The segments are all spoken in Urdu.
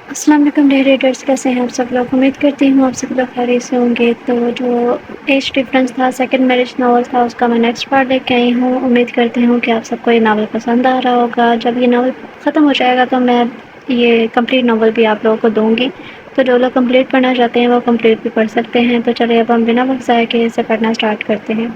السلام علیکم ڈے ریڈرس، کیسے ہیں آپ سب لوگ؟ امید کرتی ہوں آپ سب لوگ خیریت سے ہوں گے۔ تو جو ایج ڈفرینس تھا، سیکنڈ میرج ناول تھا، اس کا میں نیکسٹ پارٹ لے کے آئی ہوں۔ امید کرتی ہوں کہ آپ سب کو یہ ناول پسند آ رہا ہوگا۔ جب یہ ناول ختم ہو جائے گا تو میں یہ کمپلیٹ ناول بھی آپ لوگوں کو دوں گی، تو جو لوگ کمپلیٹ پڑھنا چاہتے ہیں وہ کمپلیٹ بھی پڑھ سکتے ہیں۔ تو چلیے اب ہم بنا وقت ضائع کیے اسے پڑھنا اسٹارٹ کرتے ہیں۔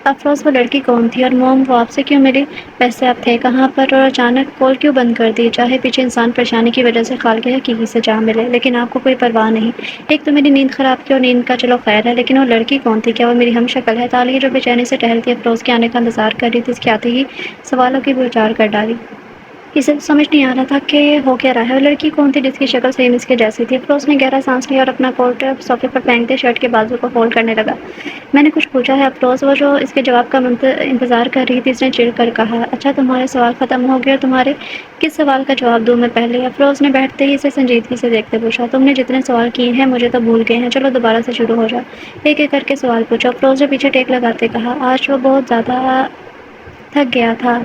افروز وہ لڑکی کون تھی اور موم وہ آپ سے کیوں ملی؟ ویسے آپ تھے کہاں پر اور اچانک کال کیوں بند کر دی؟ چاہے پیچھے انسان پریشانی کی وجہ سے خال کے حقیقی سے جا ملے، لیکن آپ کو کوئی پرواہ نہیں۔ ایک تو میری نیند خراب کی اور نیند کا چلو خیر ہے، لیکن وہ لڑکی کون تھی؟ کیا وہ میری ہم شکل ہے؟ تالیہ جو بے چینی سے ٹہلتی افروز کے آنے کا انتظار کر رہی تھی، اس کے آتے ہی سوالوں کی بوچھار کر ڈالی۔ اسے سمجھ نہیں آ رہا تھا کہ ہو کیا رہا ہے۔ وہ لڑکی کون تھی جس کی شکل سیم اس کے جیسی تھی؟ افروز نے گہرا سانس لیا اور اپنا کوٹ صوفے پر پھینکتے شرٹ کے بازو کو فولڈ کرنے لگا۔ میں نے کچھ پوچھا ہے افروز؟ وہ جو اس کے جواب کا انتظار کر رہی تھی، اس نے چڑ کر کہا۔ اچھا تمہارے سوال ختم ہو گئے اور تمہارے کس سوال کا جواب دوں میں پہلے؟ افروز نے بیٹھتے ہی اسے سنجیدگی سے دیکھتے پوچھا۔ تم نے جتنے سوال کیے ہیں مجھے تو بھول گئے ہیں، چلو دوبارہ سے شروع ہو جاؤ، ایک ایک کر کے سوال پوچھو۔ افروز نے پیچھے ٹیک لگاتے کہا۔ آج وہ بہت زیادہ تھک گیا تھا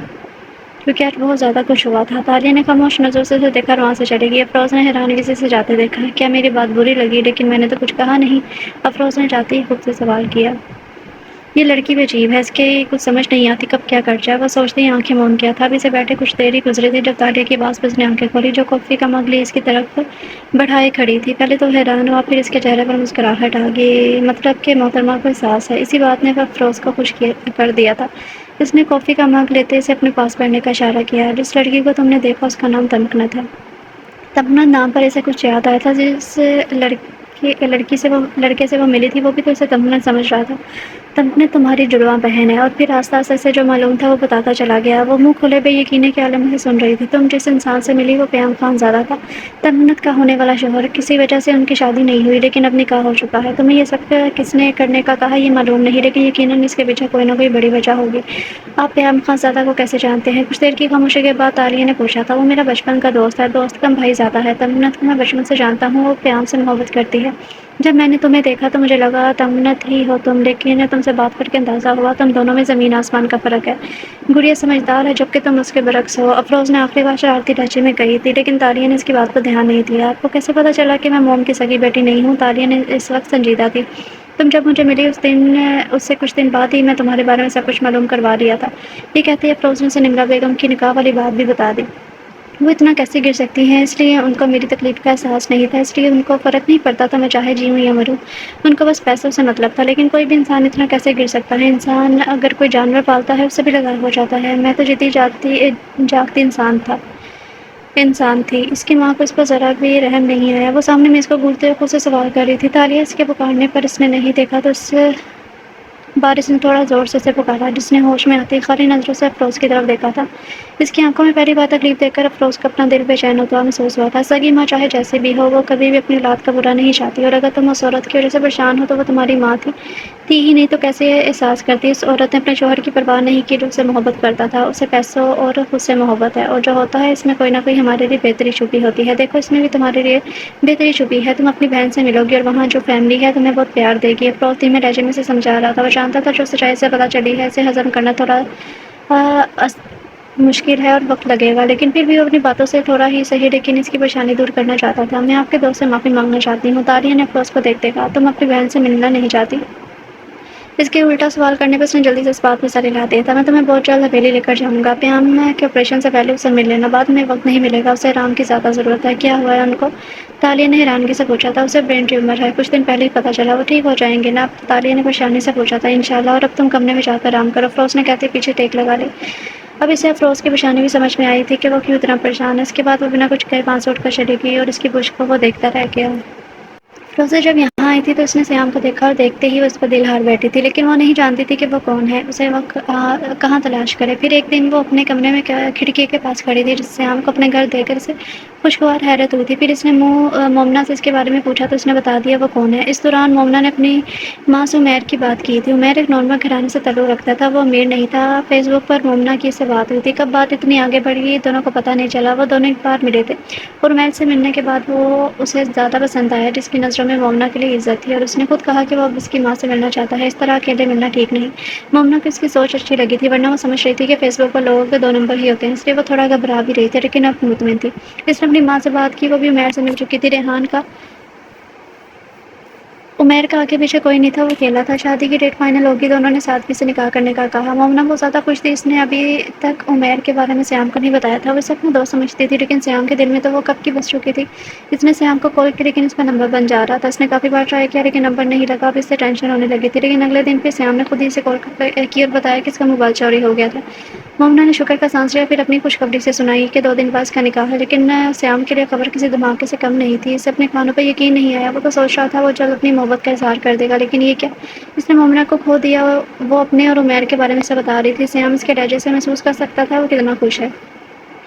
کیونکہ آج بہت زیادہ کچھ ہوا تھا۔ تالیہ نے خاموش نظروں سے اسے دیکھا اور وہاں سے چلی گئی۔ افروز نے حیرانگی سے اسے جاتے دیکھا۔ کیا میری بات بری لگی؟ لیکن میں نے تو کچھ کہا نہیں، افروز نے جاتے ہی خود سے سوال کیا۔ یہ لڑکی بھی عجیب ہے، اس کے کچھ سمجھ نہیں آتی کب کیا کر جائے۔ وہ سوچتی ہی آنکھیں موند کیا تھا۔ اب اسے بیٹھے کچھ دیر ہی گزری تھی جب تالیہ کی آواز پہ اس نے آنکھیں کھولی، جو کافی کا مگ لی اس کی طرف بڑھائے کھڑی تھی۔ پہلے تو حیران ہوا، پھر اس کے چہرے پر مسکراہٹ آ گئی۔ مطلب کہ محترمہ کو احساس ہے۔ اسی بات نے افروز کو خوش کر دیا تھا۔ اس نے کافی کا مگ لیتے اسے اپنے پاس بیٹھنے کا اشارہ کیا۔ جس لڑکی کو تم نے دیکھا اس کا نام تمکنت ہے۔ تمکنت نام پر اسے کچھ یاد آیا تھا۔ جس لڑکے سے وہ ملی تھی وہ بھی تو اسے تمکنت سمجھ رہا تھا۔ تمکنت تمہاری جڑواں بہن ہے۔ اور پھر آہستہ آہستہ اسے جو معلوم تھا وہ بتاتا چلا گیا۔ وہ منہ کھلے بے یقینی کے عالم سے سن رہی تھی۔ تم جس انسان سے ملی وہ پیام خان زادہ تھا، تمکنت کا ہونے والا شوہر۔ کسی وجہ سے ان کی شادی نہیں ہوئی، لیکن اب نکاح ہو چکا ہے۔ تمہیں یہ سب کس نے کرنے کا کہا یہ معلوم نہیں، لیکن یقیناً اس کے پیچھے کوئی نہ کوئی بڑی وجہ ہوگی۔ آپ پیام خان زادہ کو کیسے جانتے ہیں؟ کچھ دیر کی خاموشی کے بعد تالیہ نے پوچھا تھا۔ وہ میرا بچپن کا دوست ہے، دوست کم بھائی زادہ ہے۔ تمکنت کو میں بچپن سے جانتا ہوں، وہ پیام سے محبت کرتی ہے۔ جب میں نے تمہیں دیکھا تو مجھے لگا تمکنت ہی ہو تم، لیکن تم سے بات کر کے اندازہ ہوا تم دونوں میں زمین آسمان کا فرق ہے۔ گڑیا سمجھدار ہے جبکہ تم اس کے برعکس ہو، افروز نے آخری بار شرارتی لہجے میں کہی تھی، لیکن تالیہ نے اس کی بات پر دھیان نہیں دیا۔ آپ کو کیسے پتہ چلا کہ میں موم کی سگی بیٹی نہیں ہوں؟ تالیہ نے اس وقت سنجیدہ تھی۔ تم جب مجھے ملی اس سے کچھ دن بعد ہی میں تمہارے بارے میں سب کچھ معلوم کروا لیا تھا۔ یہ کہتے ہی افروز نے اسے نمرہ بیگم کی نکاح والی بات بھی بتا دی۔ وہ اتنا کیسے گر سکتی ہیں؟ اس لیے ان کو میری تکلیف کا احساس نہیں تھا، اس لیے ان کو فرق نہیں پڑتا تھا میں چاہے جیوں یا مروں۔ ان کو بس پیسوں سے مطلب تھا۔ لیکن کوئی بھی انسان اتنا کیسے گر سکتا ہے؟ انسان اگر کوئی جانور پالتا ہے اس سے بھی لگاؤ ہو جاتا ہے۔ میں تو جیتی جاگتی انسان تھی۔ اس کی ماں کو اس پر ذرا بھی رحم نہیں آیا۔ وہ سامنے میز کو گھورتے ہوئے خود سے سوال کر رہی تھی۔ تالیہ اس کے پکارنے پر اس نے نہیں دیکھا تو اس بار اس نے تھوڑا زور سے اسے پکارا۔ جس نے ہوش میں آتے ہی خالی نظروں سے افروز کی طرف دیکھا تھا۔ اس کی آنکھوں میں پہلی بار تکلیف دیکھ کر افروز کا اپنا دل بے چین ہوتا محسوس ہوا تھا۔ سگی ماں چاہے جیسے بھی ہو، وہ کبھی بھی اپنی اولاد کا برا نہیں چاہتی، اور اگر تم اس عورت کی وجہ سے پریشان ہو تو وہ تمہاری ماں تھی ہی نہیں تو کیسے یہ احساس کرتی؟ اس عورت نے اپنے شوہر کی پرواہ نہیں کی جو اس سے محبت کرتا تھا۔ اسے پیسوں اور خود سے محبت ہے، اور جو ہوتا ہے اس میں کوئی نہ کوئی ہمارے لیے بہتری چھپی ہوتی ہے۔ دیکھو اس میں بھی تمہارے لیے بہتری چھپی ہے۔ تم اپنی بہن سے ملو گی اور وہاں جو فیملی ہے تمہیں بہت پیار دے گی۔ افروز دھیمے لہجے میں سے سمجھا رہا تھا۔ وہ جانتا تھا جو سچائی سے پتہ چلی ہے اسے ہضم کرنا تھوڑا مشکل ہے اور وقت لگے گا، لیکن پھر بھی وہ اپنی باتوں سے تھوڑا ہی صحیح لیکن اس کی پریشانی دور کرنا چاہتا تھا۔ میں آپ کے دوست سے معافی مانگنا چاہتی ہوں۔ تالیہ نے افروز کو دیکھتے کہا۔ تم اپنی بہن سے ملنا نہیں چاہتی؟ اس کے الٹا سوال کرنے پر اس نے جلدی سے اس بات میں سر ہلا دیا تھا۔ میں تمہیں بہت جلد حویلی لے کر جاؤں گا۔ پیام کے آپریشن سے پہلے اسے مل لینا، بعد میں وقت نہیں ملے گا، اسے آرام کی زیادہ ضرورت ہے۔ کیا ہوا ہے ان کو؟ تالیہ نے حیرانگی سے پوچھا تھا۔ اسے برین ٹیومر ہے، کچھ دن پہلے ہی پتہ چلا۔ وہ ٹھیک ہو جائیں گے نا؟ تالیہ نے پریشانی سے پوچھا تھا۔ انشاءاللہ، اور اب تم کمرے میں جا کر آرام کرو، افروز نے کہتے پیچھے ٹیک لگا لی۔ اب اسے افروز کی پریشانی بھی سمجھ میں آئی تھی کہ وہ کیوں اتنا پریشان ہے۔ اس کے بعد وہ بنا کچھ کہے وہاں سے اٹھ کر چلی گئی اور اس کی پشت کو وہ دیکھتا رہ گیا۔ فیروزہ جب یہاں آئی تھی تو اس نے سیام کو دیکھا اور دیکھتے ہی وہ اس پر دل ہار بیٹھی تھی، لیکن وہ نہیں جانتی تھی کہ وہ کون ہے، اسے وہ کہاں تلاش کرے۔ پھر ایک دن وہ اپنے کمرے میں کھڑکی کے پاس کھڑی تھی، جس سیام کو اپنے گھر دیکھ کر اسے خوشگوار حیرت ہوئی تھی۔ پھر اس نے مومنہ سے اس کے بارے میں پوچھا تو اس نے بتا دیا وہ کون ہے۔ اس دوران مومنہ نے اپنی ماں سے عمیر کی بات کی تھی۔ عمیر ایک نارمل گھرانے سے تعلق رکھتا تھا، وہ امیر نہیں تھا۔ فیس بک پر مومنہ کی اس سے بات ہوئی تھی۔ کب بات اتنی آگے بڑھ گئی دونوں کو پتہ نہیں چلا۔ وہ دونوں ایک بار ملے تھے اور عمیر سے ملنے کے بعد وہ اسے زیادہ پسند آیا، جس کی نظروں میں مومنہ کے لیے عزت تھی، اور اس نے خود کہا کہ وہ اب اس کی ماں سے ملنا چاہتا ہے۔ اس طرح اکیلے ملنا ٹھیک نہیں۔ مومنہ کو اس کی سوچ اچھی لگی تھی، ورنہ وہ سمجھ رہی تھی کہ فیس بک پر لوگوں کے دو نمبر ہی ہوتے ہیں، اس لیے وہ تھوڑا گھبرا بھی رہی تھی، لیکن اب مطمئن تھی۔ اس نے اپنی ماں سے بات کی، وہ بھی عمیر سے مل چکی تھی۔ ریحان کا عمیر کا آگے پیچھے کوئی نہیں تھا، وہ اکیلا تھا۔ شادی کی ڈیٹ فائنل ہوگی تو انہوں نے سادگی سے نکاح کرنے کا کہا۔ مومنہ بہت زیادہ خوش تھی، اس نے ابھی تک عمیر کے بارے میں سیام کو نہیں بتایا تھا۔ وہ اسے اپنا دوست سمجھتی تھی، لیکن سیام کے دل میں تو وہ کب کی بس چکی تھی۔ اس نے سیام کو کال کی لیکن اس کا نمبر بند جا رہا تھا۔ اس نے کافی بار ٹرائی کیا لیکن نمبر نہیں لگا۔ اب اس سے ٹینشن ہونے لگی تھی، لیکن اگلے دن پھر سیام نے خود ہی اسے کال کی اور بتایا کہ اس کا موبائل چوری ہو گیا تھا۔ مومنہ نے شکر کا سانس لیا، پھر اپنی خوشخبری سے سنائی کہ 2 دن بعد اس کا نکاح ہے، لیکن سیام کے لیے خبر کسی دھماکے سے کم نہیں تھی۔ اسے اپنے کانوں پر یقین نہیں آیا۔ وہ تو سوچ رہا تھا وہ جلد اپنی محبت کا اظہار کر دے گا، لیکن یہ کیا! اس نے مومنہ کو کھو دیا۔ وہ اپنے اور عمیر کے بارے میں اسے بتا رہی تھی۔ سیام اس کے لہجے سے محسوس کر سکتا تھا وہ کتنا خوش ہے۔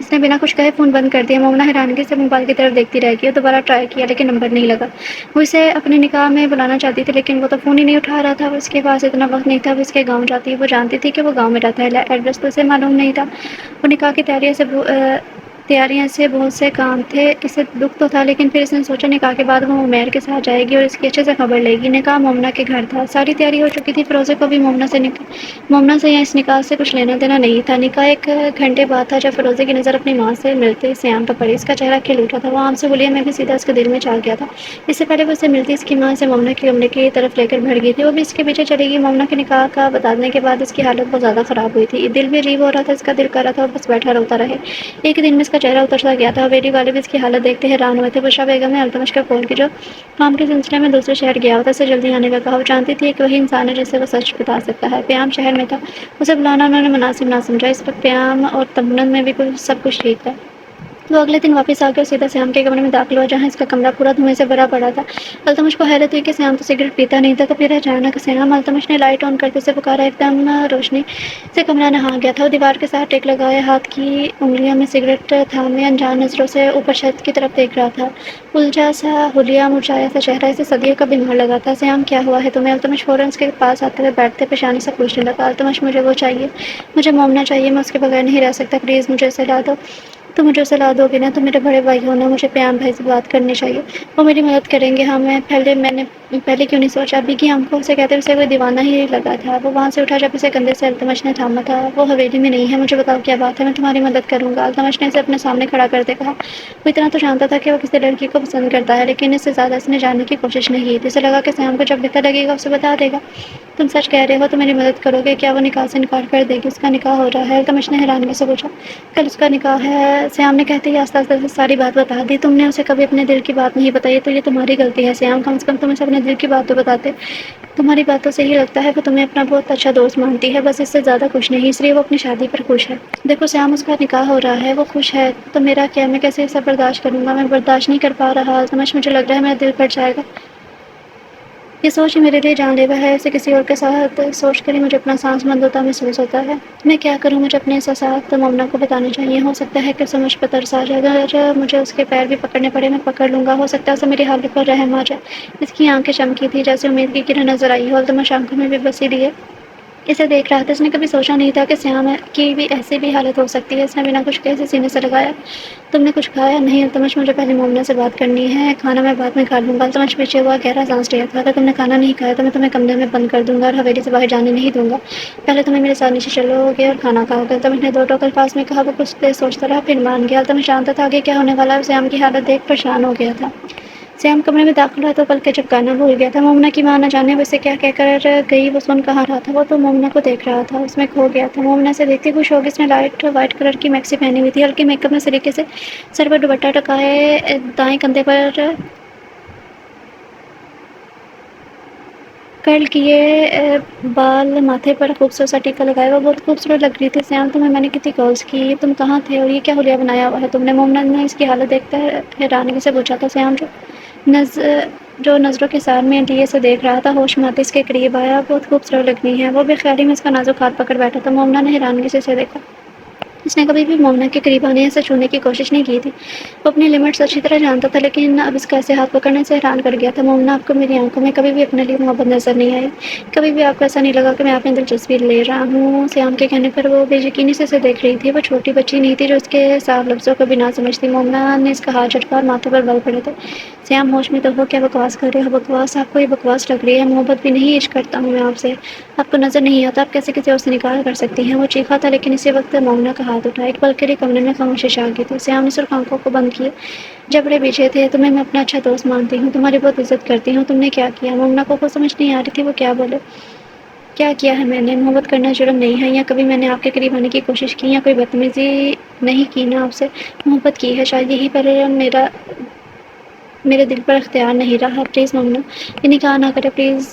اس نے بنا کچھ کہے فون بند کر دیا۔ مومنہ حیرانگی سے موبائل کی طرف دیکھتی رہ گئی اور دوبارہ ٹرائی کیا لیکن نمبر نہیں لگا۔ وہ اسے اپنے نکاح میں بلانا چاہتی تھی لیکن وہ تو فون ہی نہیں اٹھا رہا تھا۔ اس کے پاس اتنا وقت نہیں تھا وہ اس کے گاؤں جاتی۔ وہ جانتی تھی کہ وہ گاؤں میں رہتا ہے، ایڈریس تو اسے معلوم نہیں تھا۔ وہ نکاح کی تیاریاں سے بہت سے کام تھے۔ اسے دکھ تو تھا لیکن پھر اس نے سوچا نکاح کے بعد وہ عمیر کے ساتھ جائے گی اور اس کی اچھے سے خبر لے گی۔ نکاح مومنہ کے گھر تھا، ساری تیاری ہو چکی تھی۔ فیروزے کو بھی مومنہ سے یا اس نکاح سے کچھ لینا دینا نہیں تھا۔ نکاح 1 گھنٹے بعد تھا جب فیروزے کی نظر اپنی ماں سے ملتے سیام پر پڑی۔ اس کا چہرہ کھل اٹھا تھا، وہ آم سے گلیاں میں بھی سیدھا اس کے دل میں چال گیا تھا۔ اس سے پہلے وہ اسے ملتی اس کی ماں اسے مومنہ کے کمرے کی طرف لے کر بھڑ گئی تھی، وہ بھی اس کے پیچھے چلی گئی۔ مومنہ کے نکاح کا بتا دینے کے بعد اس کی حالت بہت زیادہ خراب ہوئی تھی، دل بھی عجیب ہو رہا تھا۔ اس کا دل کر رہا تھا وہ بس بیٹھا روتا رہے۔ ایک دن میں اس کا چہرہ اترتا گیا تھا۔ حویلی والے بھی اس کی حالت دیکھتے حیران ہوئے تھے۔ بشریٰ بیگم نے التمش کو کال کی جو کام کے سلسلے میں دوسرے شہر گیا ہوا تھا، اسے جلدی آنے کا کہا۔ وہ جانتی تھی کہ وہی انسان ہے جس سے وہ سچ بتا سکتا ہے۔ پیام شہر میں تھا، اسے بلانا انہوں نے مناسب نہ سمجھا۔ اس وقت پیام اور تمنن میں بھی سب کچھ ٹھیک تھا۔ وہ اگلے دن واپس آ کے سیدھا سیام کے کمرے میں داخل ہوا جہاں اس کا کمرہ پورا دھوئیں سے بھرا پڑا تھا۔ التمش کو حیرت ہوئی کہ سیام تو سگریٹ پیتا نہیں تھا، تو پھر اچانک سیام! التمش نے لائٹ آن کرتے اسے پکارا۔ ایک دم روشنی سے کمرہ نہا گیا تھا۔ وہ دیوار کے ساتھ ٹیک لگائے ہاتھ کی انگلیوں میں سگریٹ تھامے انجان نظروں سے اوپر چھت کی طرف دیکھ رہا تھا۔ الجھا سا، حلیہ مرجھایا سا چہرہ، اسے صدیوں کا بیمار لگا تھا۔ سیام کیا ہوا ہے تمہیں؟ التمش فوراً اس کے پاس آتے ہوئے بیٹھتے پیشانی سے پوچھنے لگا۔ التمش مجھے وہ چاہیے، مجھے مومنہ چاہیے، میں اس کے بغیر نہیں رہ سکتا، پلیز مجھے اسے لا دو۔ تم مجھے اسے لا دو گے نا؟ تم میرے بڑے بھائی ہو نا، مجھے پیام بھائی سے بات کرنی چاہیے، وہ میری مدد کریں گے۔ ہاں میں نے پہلے کیوں نہیں سوچا؟ ابھی کی آنکھوں سے کہتے اسے کوئی دیوانہ ہی لگا تھا۔ وہ وہاں سے اٹھا جب اسے کندھے سے التمش نے تھاما تھا۔ وہ حویلی میں نہیں ہے، مجھے بتاؤ کیا بات ہے، میں تمہاری مدد کروں گا۔ التمش نے اسے اپنے سامنے کھڑا کرتے کہا۔ وہ اتنا تو جانتا تھا کہ وہ کسی لڑکی کو پسند کرتا ہے، لیکن اس سے زیادہ اس نے جاننے کی کوشش نہیں کی تھی۔ اسے لگا کہ سیام کو جب بہتر لگے گا اسے بتا دے گا۔ تم سچ کہہ رہے ہو، تم میری مدد کرو گے؟ کیا وہ نکاح سے انکار کر دے گی؟ اس کا نکاح ہو رہا ہے، التمش نے حیرانگی سے پوچھا۔ کل اس کا نکاح ہے، سیام نے کہتے ہی آہستہ آہستہ ساری بات بتا دی۔ تم نے اسے کبھی اپنے دل کی بات نہیں بتائی تو یہ تمہاری غلطی ہے سیام، کم از کم تم اسے اپنے دل کی بات تو بتاتے۔ تمہاری باتوں سے ہی لگتا ہے وہ تمہیں اپنا بہت اچھا دوست مانتی ہے، بس اس سے زیادہ کچھ نہیں، اس لیے وہ اپنی شادی پر خوش ہے۔ دیکھو سیام، اس کا نکاح ہو رہا ہے، وہ خوش ہے تو میرا کیا؟ میں کیسے اسے برداشت کروں گا؟ میں برداشت نہیں کر پا رہا التمش، مجھے لگ رہا ہے میرا دل پھٹ جائے گا۔ یہ سوچ ہی میرے لیے جان لیوا ہے، اسے کسی اور کے ساتھ سوچ کر ہی مجھے اپنا سانس بند ہوتا محسوس ہوتا ہے۔ میں کیا کروں؟ مجھے اپنے احساسات مومنہ کو بتانے چاہیے، ہو سکتا ہے کہ اسے مجھ پر ترس آ جائے، اگر مجھے اس کے پیر بھی پکڑنے پڑے میں پکڑ لوں گا، ہو سکتا ہے اسے میری حالت پر رحم آ جائے۔ اس کی آنکھیں چمکی تھیں جیسے امید کی کرن نظر آئی ہو۔ التمش آنکھوں میں بے بسی لیے اسے دیکھ رہا تھا۔ اس نے کبھی سوچا نہیں تھا کہ سیام کی بھی ایسی بھی حالت ہو سکتی ہے۔ اس نے بنا کچھ کہے اسے سینے سے لگایا۔ تم نے کچھ کھایا؟ نہیں التمش، مجھے پہلے مومنہ سے بات کرنی ہے، کھانا میں بعد میں کھا لوں گا۔ التمش پیچھے ہوا، گہرا سانس لیا تھا۔ اگر تم نے کھانا نہیں کھایا تو میں تمہیں کمرے میں بند کر دوں گا اور حویلی سے باہر جانے نہیں دوں گا، پہلے تمہیں میرے ساتھ نیچے چلو گے اور کھانا کھاؤ گے۔ التمش نے 2 ٹوک الفاظ میں کہا۔ وہ کچھ دیر سوچتا رہا پھر مان گیا۔ التمش جانتا تھا آگے کیا ہونے والا ہے۔ سیام کی حالت دیکھ پریشان ہو گیا تھا۔ سیام کمرے میں داخل ہوا تو پلکیں جھپکانا بھول گیا تھا۔ مومنہ کی ماں نہ جانے وہ اسے کیا کہہ کر گئی، وہ سن کہاں رہا تھا، وہ تو مومنہ کو دیکھ رہا تھا، اس میں کھو گیا تھا۔ مومنہ سے دیکھتی خوش ہوگی، اس نے لائٹ وائٹ کلر کی میکسی پہنی ہوئی تھی، ہلکے میک اپ میں سلیقے سے سر پر دوپٹہ ٹکائے، دائیں کندھے پر کرل کیے بال، ماتھے پر خوبصورت سا ٹیکا لگائے، وہ بہت خوبصورت لگ رہی تھی۔ سیام تمہیں میں نے کتنی کالز کی، تم کہاں تھے اور یہ کیا حلیہ بنایا ہوا ہے تم نے؟ مومنہ نے اس کی حالت دیکھ کر حیرانگی سے پوچھا تھا۔ سیام جو نظروں کے سار میں لیے سے دیکھ رہا تھا ہوش میں آتے اس کے قریب آیا۔ بہت خوبصورت لگ رہی ہیں، وہ بے خیالی میں اس کا نازک ہاتھ پکڑ بیٹھا تھا۔ مومنہ نے حیرانگی سے اسے دیکھا۔ اس نے کبھی بھی مومنہ کے قریب آنے یا اسے چھونے کی کوشش نہیں کی تھی۔ وہ اپنی لمٹس اچھی طرح جانتا تھا، لیکن اب اس کا ایسے ہاتھ پکڑنے سے حیران کر گیا تھا۔ مومنہ، آپ کو میری آنکھوں میں کبھی بھی اپنے لیے محبت نظر نہیں آئی، کبھی بھی آپ کو ایسا نہیں لگا کہ میں آپ میں دلچسپی لے رہا ہوں؟ سیام کے کہنے پر وہ بے یقینی سے اسے دیکھ رہی تھی۔ وہ چھوٹی بچی نہیں تھی جو اس کے صاف لفظوں کو بھی نہ سمجھتی۔ مومنہ نے اس کا ہاتھ جھٹکا اور ماتھے پر بل پڑے تھے۔ سیام ہوش میں تو ہو، کیا بکواس کر رہے ہو؟ بکواس؟ آپ کو یہ بکواس لگ رہی ہے؟ محبت بھی نہیں، عشق کرتا ہوں میں آپ سے، آپ کو نظر نہیں آتا؟ آپ کیسے کسی اور سے نکاح کر سکتی ہیں؟ وہ چیخا تھا، لیکن اسی وقت مومنہ کا ہاتھ اٹھا، ایک پل کے لیے کمرے میں خاموشی چھا گئی تھی۔ سیام نے صرف آنکھوں کو بند کیے، جبڑے پیچھے تھے۔ تمہیں میں اپنا اچھا دوست مانتی ہوں، تمہاری بہت عزت کرتی ہوں، تم نے کیا کیا؟ مومنہ کو سمجھ نہیں آ رہی تھی وہ کیا بولے۔ کیا کیا ہے میں نے؟ محبت کرنا جرم نہیں ہے؟ یا کبھی میں نے آپ کے قریب آنے کی کوشش کی، یا کوئی بدتمیزی نہیں کی نا؟ آپ سے محبت کی ہے، شاید یہی پر میرے دل پر اختیار نہیں رہا۔ پلیز مومنہ، یہ نکاح نہ کرے پلیز۔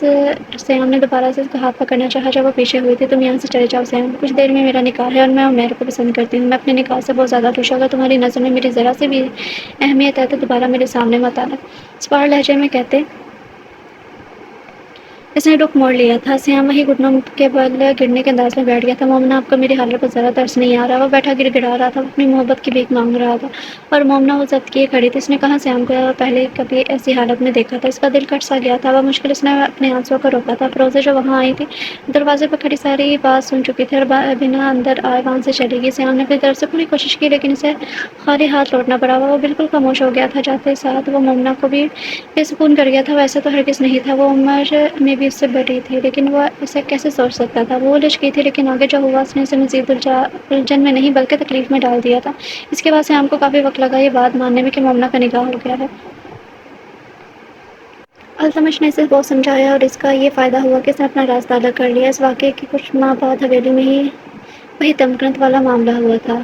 سیام نے دوبارہ سے اس کا ہاتھ پکڑنا چاہا جب وہ پیچھے ہوئی تھی۔ تم یہاں سے چلے جاؤ سیام، کچھ دیر میں میرا نکاح ہے اور میں عمیر کو پسند کرتی ہوں۔ میں اپنے نکاح سے بہت زیادہ خوش ہوں، اگر تمہاری نظر میں میری ذرا سی بھی اہمیت ہے تو دوبارہ میرے سامنے مت آنا، سپار لہجے میں کہتے اس نے رخ موڑ لیا تھا۔ سیام وہی گھٹنوں کے بل گرنے کے انداز میں بیٹھ گیا تھا۔ مومنہ، آپ کو میری حالت پر ذرا ترس نہیں آ رہا؟ وہ بیٹھا گڑ گڑا رہا تھا، وہ اپنی محبت کی بھیک مانگ رہا تھا، اور مومنہ وہ ضبط کیے کھڑی تھی۔ اس نے کہاں سیام کو پہلے کبھی ایسی حالت میں دیکھا تھا؟ اس کا دل کٹ سا گیا تھا، بمشکل اس نے اپنے آنسوؤں کو روکا تھا۔ فروزے جو وہاں آئی تھی، دروازے پر کھڑی ساری بات سن چکی تھی اور بنا اندر آئے وہاں سے چلی گئی۔ سیام نے اپنی طرف سے پوری کوشش کی، لیکن اسے خالی ہاتھ لوٹنا پڑا۔ وہ بالکل خاموش ہو گیا تھا، جاتے ساتھ وہ مومنہ کو بھی بے سکون کر گیا تھا۔ ویسے تو ہرگز نہیں تھا، وہ عمر میں بھی اس سے بڑی تھی، لیکن وہ اسے کیسے سوچ سکتا تھا؟ وہ الجھ گئی تھی، لیکن آگے جو ہوا اس نے اسے مزید الجھن میں نہیں بلکہ تکلیف میں ڈال دیا تھا۔ اس کے بعد سیام کو کافی وقت لگا یہ بات ماننے میں کہ مومنہ کا نکاح ہو گیا ہے۔ التمش نے اسے بہت سمجھایا اور اس کا یہ فائدہ ہوا کہ اس نے اپنا راستہ الگ کر لیا۔ اس واقعے کے کچھ ماہ بعد حویلی میں ہی وہی تمکنت والا معاملہ ہوا تھا۔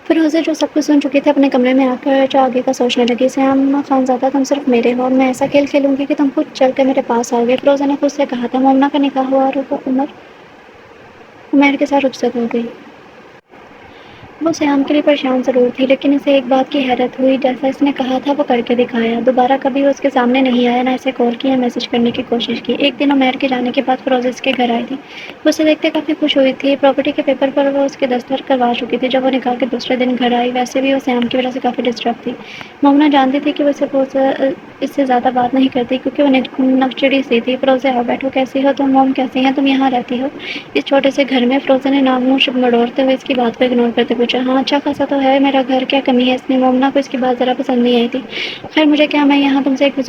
فیروزے جو سب کچھ سن چکی تھی، اپنے کمرے میں آ کر جو آگے کا سوچنے لگی۔ سیام خانزادہ، تم صرف میرے ہو اور میں ایسا کھیل کھیلوں گی کہ تم خود چل کر میرے پاس آؤ گے۔ فیروزے نے خود سے کہا تھا۔ مومنہ کا نکاح ہوا اور وہ عمیر کے ساتھ رخصت ہو گئی۔ وہ سیام کے لیے پریشان ضرور تھی، لیکن اسے ایک بات کی حیرت ہوئی، جیسا اس نے کہا تھا وہ کر کے دکھایا۔ دوبارہ کبھی وہ اس کے سامنے نہیں آیا، نہ اسے کال کی یا میسج کرنے کی کوشش کی۔ ایک دن عمیر کے جانے کے بعد فیروزے اس کے گھر آئی تھی۔ وہ اسے دیکھتے کافی خوش ہوئی تھی۔ پراپرٹی کے پیپر پر وہ اس کے دستخط کروا چکی تھی۔ جب وہ نکاح کے دوسرے دن گھر آئی، ویسے بھی وہ سیام کی وجہ سے کافی ڈسٹرب تھی۔ مومنہ جانتی تھی کہ وہ اس سے زیادہ بات نہیں کرتی کیونکہ وہ نکچڑی سی تھی۔ فیروزے، آؤ بیٹھو، کیسی ہو تم؟ موم کیسی ہیں؟ تم یہاں رہتی ہو اس چھوٹے سے گھر میں؟ فیروزے نے ناک منہ مڑوڑتے ہوئے اس کی بات کو اگنور کرتے پوچھا۔ ہاں، اچھا خاصا تو ہے میرا گھر، کیا کمی ہے اس میں؟ مومنہ کو اس کی بات ذرا پسند نہیں آئی تھی۔ خیر مجھے کیا، میں یہاں تم سے ایک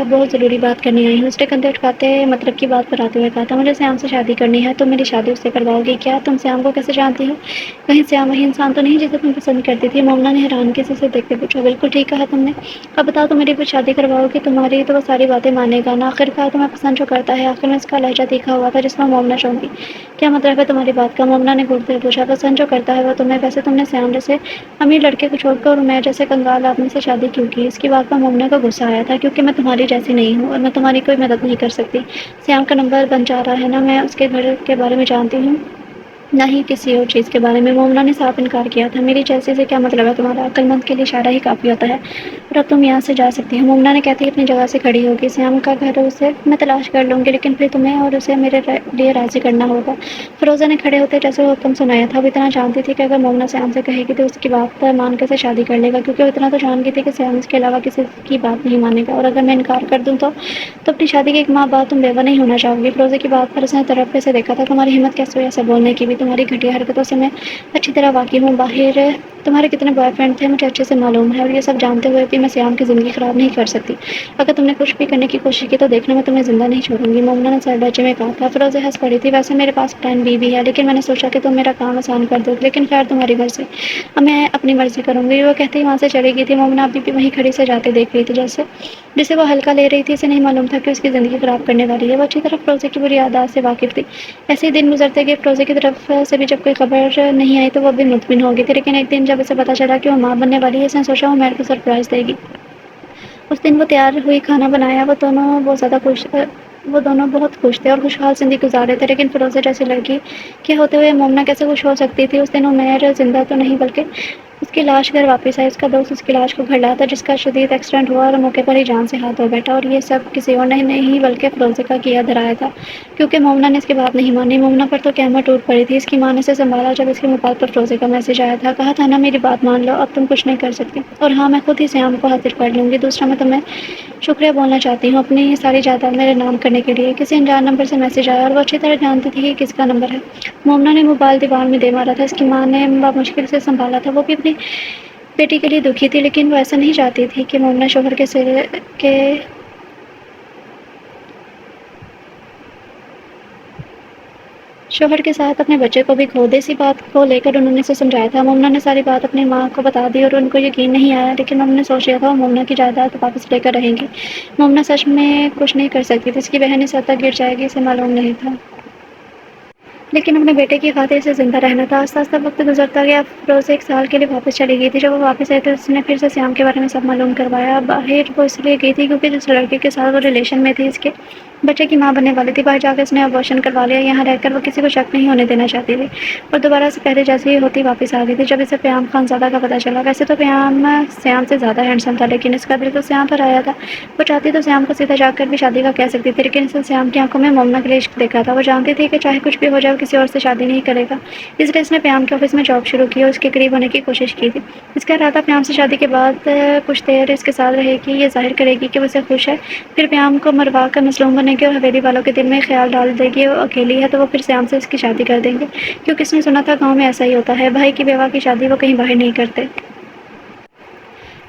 بہت ضروری بات کرنی آئی ہوں۔ اس نے کندھے اٹھاتے مطلب کی بات پر آتے ہوئے کہا تھا۔ مجھے سیام سے شادی کرنی ہے، تم میری شادی اس سے کرواؤ گی کیا؟ تم سیام کو کیسے جانتی ہو؟ کہیں سیام وہی انسان تو نہیں جسے تم پسند کرتی تھی؟ مومنہ نے حیرانگی سے اسے دیکھتے پوچھا۔ بالکل ٹھیک کہا تم نے۔ اب بتاؤ، تم میری شادی کرواؤ گی؟ تمہاری تو وہ ساری باتیں مانے گا نا؟ آخرکار تمہیں پسند جو کرتا ہے؟ آخر میں اس کا لہجہ تیکھا ہوا تھا جس میں مومنہ چونکی۔ کیا مطلب ہے تمہاری بات کا؟ مومنہ نے گھورتے ہوئے پوچھا۔ پسند جو کرتا ہے وہ تمہیں؟ ویسے تم نے سیام جیسے امیر لڑکے کو چھوڑ کر عمیر جیسے کنگال آدمی سے شادی کیوں کی؟ اس کی بات پر مومنہ کو غصہ آیا تھا۔ کیونکہ میں تمہاری جیسی نہیں ہوں اور میں تمہاری کوئی مدد نہیں کر سکتی۔ سیام کا نمبر بن جا رہا ہے نا، میں اس کے گھر کے بارے میں جانتی ہوں، نہ ہی کسی اور چیز کے بارے میں۔ مومنہ نے صاف انکار کیا تھا۔ میری جیسی سے کیا مطلب ہے تمہارا؟ عقل مند کے لیے اشارہ ہی کافی ہوتا ہے، اور اب تم یہاں سے جا سکتی ہو۔ مومنہ نے کہتے ہی اپنی جگہ سے کھڑی ہوگی۔ سیام کا گھر اسے میں تلاش کر لوں گی، لیکن پھر تمہیں اور اسے میرے لیے راضی کرنا ہوگا۔ فیروزہ نے کھڑے ہوتے جیسے وہ حکم سنایا تھا۔ وہ اتنا جانتی تھی کہ اگر مومنہ سیام سے کہے گی تو اس کی بات پر مان کر اسے شادی کر لے گا، کیونکہ وہ اتنا تو جان گئی تھی کہ سیام اس کے علاوہ کسی کی بات نہیں مانے گا، اور اگر میں انکار کر دوں تو اپنی شادی کے ایک ماہ بعد تم بیوہ نہیں ہونا چاہو گی۔ فیروزے کی بات پر اس نے تڑپنے سے دیکھا تھا۔ تمہاری ہمت کیسے ہوئی ایسا بولنے کی؟ بھی تمہاری گھٹیا حرکتوں سے میں اچھی طرح واقف ہوں۔ باہر تمہارے کتنے بوائے فرینڈ تھے مجھے اچھے سے معلوم ہے، اور یہ سب جانتے ہوئے بھی میں سیام کی زندگی خراب نہیں کر سکتی۔ اگر تم نے کچھ بھی کرنے کی کوشش کی تو دیکھنا میں تمہیں زندہ نہیں چھوڑوں گی، مومنہ نے سر لہجے میں کہا تھا۔ فیروزے ہنس پڑی تھی۔ ویسے میرے پاس پلان بی بھی ہے، لیکن میں نے سوچا کہ تم میرا کام آسان کر دو گی، لیکن خیر تمہاری مرضی، اب میں اپنی مرضی کروں گی۔ وہ کہتے ہی وہاں سے چلی گئی تھی۔ مومنہ ابھی بھی وہیں کھڑی سے جاتے دیکھ رہی تھی جسے وہ ہلکا لے رہی تھی۔ اسے نہیں معلوم تھا کہ اس کی زندگی خراب کرنے والی ہے۔ وہ اچھی طرح فیروزے کی بری عادات سے واقف تھی۔ ایسے ہی دن گزرتے گئے۔ فیروزے کی طرف سے بھی جب کوئی خبر نہیں آئی تو وہ بھی مطمئن ہو گئی تھی، لیکن ایک دن جب اسے پتہ چلا کہ وہ ماں بننے والی ہے، اس نے سوچا وہ عمیر کو سرپرائز دے گی۔ اس دن وہ تیار ہوئی، کھانا بنایا، وہ دونوں بہت خوش تھے اور خوشحال زندگی گزار رہے تھے، لیکن فیروزے جیسی لڑکی کے ہوتے ہوئے مومنہ کیسے خوش ہو سکتی تھی؟ اس دن عمیر زندہ تو نہیں بلکہ اس کی لاش گھر واپس آئی۔ اس کا دوست اس کی لاش کو گھر لایا تھا جس کا شدید ایکسیڈنٹ ہوا اور موقع پر ہی جان سے ہاتھ دھو بیٹھا، اور یہ سب کسی اور نے نہیں بلکہ فیروزے کا کیا دھرایا تھا، کیونکہ مومنہ نے اس کی بات نہیں مانی۔ مومنہ پر تو قیامت ٹوٹ پڑی تھی۔ اس کی ماں نے اسے سنبھالا جب اس کے موبائل پر فیروزے کا میسج آیا تھا۔ کہا تھا نا میری بات مان لو، اب تم کچھ نہیں کر سکتی، اور ہاں میں خود ہی سیام کو حاضر کر لوں گی۔ دوسرا، میں تمہیں شکریہ بولنا چاہتی ہوں اپنی یہ ساری جائیداد میرے نام کرنے کے لیے۔ کسی انجان نمبر سے میسج آیا اور وہ اچھی طرح جانتی تھی کہ کس کا نمبر ہے۔ مومنہ نے موبائل دیوار میں دے مارا تھا۔ اس کی ماں نے بمشکل سے سنبھالا تھا، وہ بھی اپنی بیٹی کے لیے دکھی تھی، لیکن وہ ایسا نہیں چاہتی تھی کہ مومنہ شوہر کے ساتھ اپنے بچے کو بھی کھو دے۔ اسی بات کو لے کر انہوں نے اسے سمجھایا تھا۔ مومنہ نے ساری بات اپنی ماں کو بتا دی اور ان کو یقین نہیں آیا، لیکن مومنہ نے سوچ لیا تھا وہ مومنہ کی جائیداد واپس لے کر رہیں گی۔ مومنہ سچ میں کچھ نہیں کر سکتی تھی، اس کی بہن اس حد تک گر جائے گی اسے معلوم نہیں تھا، لیکن اپنے بیٹے کی خاطر اسے زندہ رہنا تھا۔ آہستہ آہستہ وقت گزرتا گیا۔ فروز 1 سال کے لیے واپس چلی گئی تھی۔ جب وہ واپس آئی تو اس نے پھر سے سیام کے بارے میں سب معلوم کروایا۔ باہر وہ اس لیے گئی تھی کیونکہ جس لڑکے کے ساتھ وہ ریلیشن میں تھی اس کے بچے کی ماں بننے والی تھی۔ باہر جا کے اس نے ابارشن کروا لیا۔ یہاں رہ کر وہ کسی کو شک نہیں ہونے دینا چاہتی تھی اور دوبارہ سے پہلے جیسی ہی ہوتی واپس آ گئی تھی۔ جب اسے پیام خان زادہ کا پتہ چلا، ویسے تو پیام سیام سے زیادہ ہینڈسم تھا، لیکن اس کا دل تو سیام پر آیا تھا۔ وہ چاہتی تو سیام کو سیدھا جا کر بھی شادی کا کہہ سکتی تھی، لیکن اس نے سیام کی آنکھوں میں مومنہ کے لیے عشق دیکھا تھا۔ وہ جانتی تھی کہ چاہے کچھ بھی ہو جائے وہ کسی اور سے شادی نہیں کرے گا، اس لیے اس نے پیام کے آفس میں جاب شروع کی اور اس کے قریب ہونے کی کوشش کی تھی۔ اس کا ارادہ پیام سے شادی کے بعد کچھ دیر اس کے ساتھ رہے گی، یہ ظاہر کرے گی کہ وہ اسے خوش ہے، پھر پیام کو مروا کر مظلوم بنے گی اور حویلی والوں کے دل میں خیال ڈال دے گی وہ اکیلی ہے تو وہ پھر سیام سے اس کی شادی کر دیں گے، کیونکہ اس نے سنا تھا گاؤں میں ایسا ہی ہوتا ہے، بھائی کی بیوہ کی شادی وہ کہیں باہر نہیں کرتے